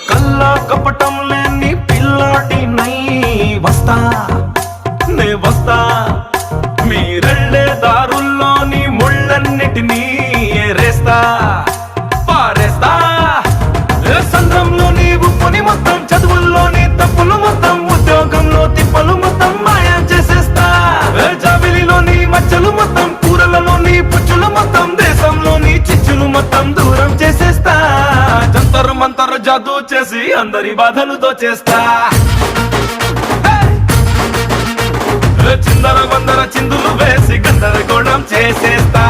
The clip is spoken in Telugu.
కల్లా కపటం లేని పిల్లాడి నై వస్తా నే వస్తా మీరెళ్ళే దారుల్లోని ముళ్ళన్నిటినీ ఏరేస్తా పారేస్తా సంద్రంలోని ఉప్పుని మొత్తం చదువుల్లోని తప్పులు మొత్తం ఉద్యోగంలో తిప్పలు మొత్తం మాయా చేసేస్తా జాబిలిలోని మచ్చలు మొత్తం కూరలలోని పుచ్చులు మొత్తం దేశంలోని చిచ్చులు మొత్తం దూరం చేసేస్తా జంతరు మంతరు జాదూ చేసి అందరి బాధలు దోచేస్తా చిందర వందర చిందులు వేసి గందరగోళం చేసేస్తా